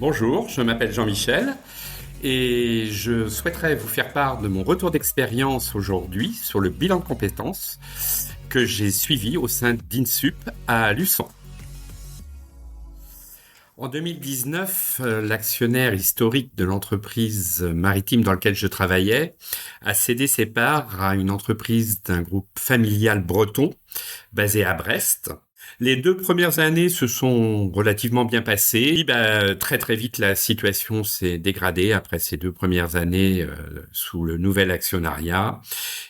Bonjour, je m'appelle Jean-Michel et je souhaiterais vous faire part de mon retour d'expérience aujourd'hui sur le bilan de compétences que j'ai suivi au sein d'INSUP à Luçon. En 2019, l'actionnaire historique de l'entreprise maritime dans laquelle je travaillais a cédé ses parts à une entreprise d'un groupe familial breton basé à Brest. Les 2 premières années se sont relativement bien passées. Puis, très très vite, la situation s'est dégradée après ces 2 premières années sous le nouvel actionnariat.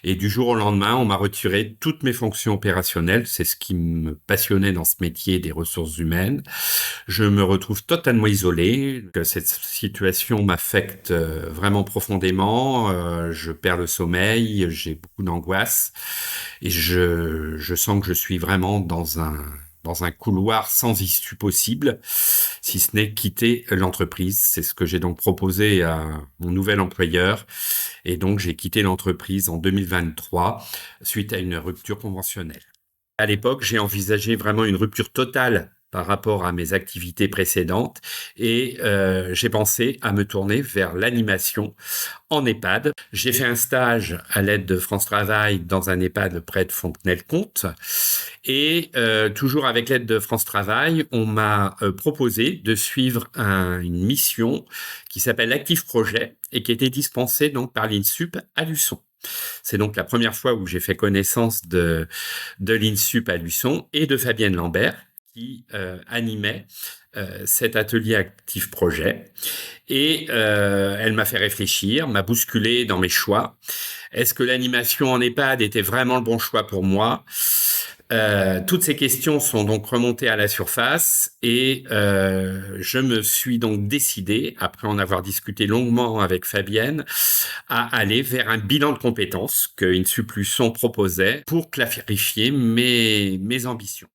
Et du jour au lendemain, on m'a retiré toutes mes fonctions opérationnelles. C'est ce qui me passionnait dans ce métier des ressources humaines. Je me retrouve totalement isolé. Cette situation m'affecte vraiment profondément. Je perds le sommeil, j'ai beaucoup d'angoisse et je sens que je suis vraiment dans un couloir sans issue possible, si ce n'est quitter l'entreprise. C'est ce que j'ai donc proposé à mon nouvel employeur. Et donc, j'ai quitté l'entreprise en 2023 suite à une rupture conventionnelle. À l'époque, j'ai envisagé vraiment une rupture totale par rapport à mes activités précédentes et j'ai pensé à me tourner vers l'animation en EHPAD. J'ai fait un stage à l'aide de France Travail dans un EHPAD près de Fontenay-le-Comte et toujours avec l'aide de France Travail, on m'a proposé de suivre une mission qui s'appelle Active Projet et qui était dispensée donc par l'INSUP à Luçon. C'est donc la première fois où j'ai fait connaissance de l'INSUP à Luçon et de Fabienne Lambert qui animait cet atelier Active Projet. Et elle m'a fait réfléchir, m'a bousculé dans mes choix. Est-ce que l'animation en EHPAD était vraiment le bon choix pour moi ? Toutes ces questions sont donc remontées à la surface et je me suis donc décidé, après en avoir discuté longuement avec Fabienne, à aller vers un bilan de compétences que INSUP Luçon proposait pour clarifier mes ambitions.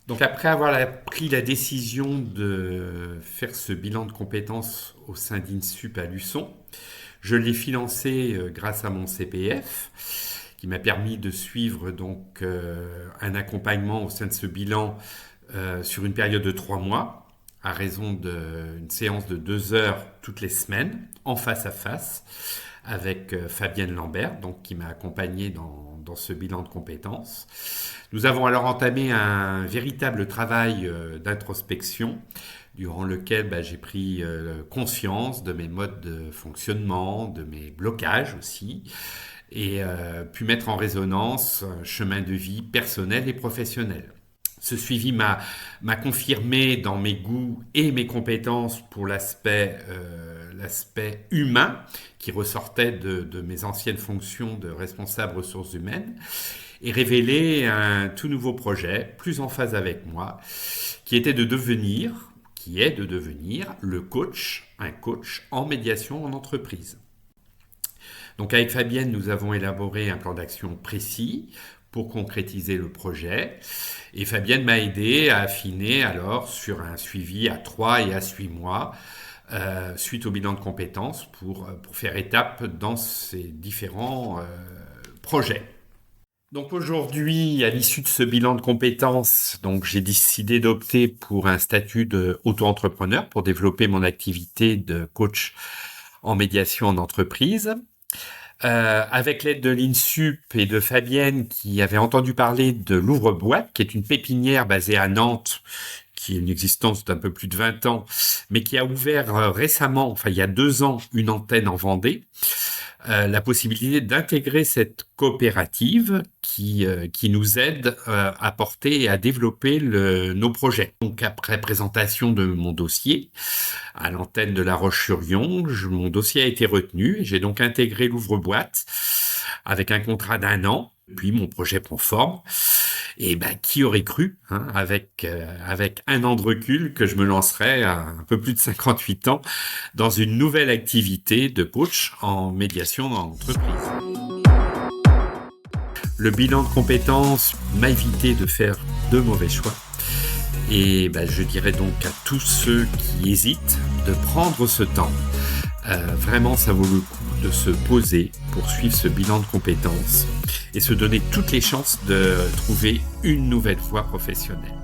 Donc après avoir pris la décision de faire ce bilan de compétences au sein d'INSUP à Luçon, je l'ai financé grâce à mon CPF, qui m'a permis de suivre donc un accompagnement au sein de ce bilan sur une période de 3 mois, à raison d'une séance de 2 heures toutes les semaines, en face à face, avec Fabienne Lambert, donc, qui m'a accompagné dans ce bilan de compétences. Nous avons alors entamé un véritable travail d'introspection, durant lequel j'ai pris conscience de mes modes de fonctionnement, de mes blocages aussi, et pu mettre en résonance un chemin de vie personnel et professionnel. Ce suivi m'a confirmé dans mes goûts et mes compétences pour l'aspect humain qui ressortait de mes anciennes fonctions de responsable ressources humaines et révélé un tout nouveau projet, plus en phase avec moi, qui est de devenir le coach, un coach en médiation en entreprise. Donc avec Fabienne, nous avons élaboré un plan d'action précis pour concrétiser le projet. Et Fabienne m'a aidé à affiner alors sur un suivi à 3 et à 8 mois suite au bilan de compétences pour faire étape dans ces différents projets. Donc aujourd'hui, à l'issue de ce bilan de compétences, donc j'ai décidé d'opter pour un statut d'auto-entrepreneur pour développer mon activité de coach en médiation en entreprise. Avec l'aide de l'INSUP et de Fabienne qui avait entendu parler de l'Ouvre-Boîte, qui est une pépinière basée à Nantes, qui a une existence d'un peu plus de 20 ans, mais qui a ouvert récemment, il y a 2 ans, une antenne en Vendée, la possibilité d'intégrer cette coopérative qui nous aide à porter et à développer nos projets. Donc après présentation de mon dossier à l'antenne de La Roche-sur-Yon, mon dossier a été retenu et j'ai donc intégré l'Ouvre-Boîte avec un contrat d'1 an. Puis mon projet prend forme. Et qui aurait cru, avec 1 an de recul, que je me lancerais à un peu plus de 58 ans dans une nouvelle activité de coach en médiation en entreprise. Le bilan de compétences m'a évité de faire de mauvais choix. Et je dirais donc à tous ceux qui hésitent de prendre ce temps. Vraiment, ça vaut le coup de se poser pour suivre ce bilan de compétences et se donner toutes les chances de trouver une nouvelle voie professionnelle.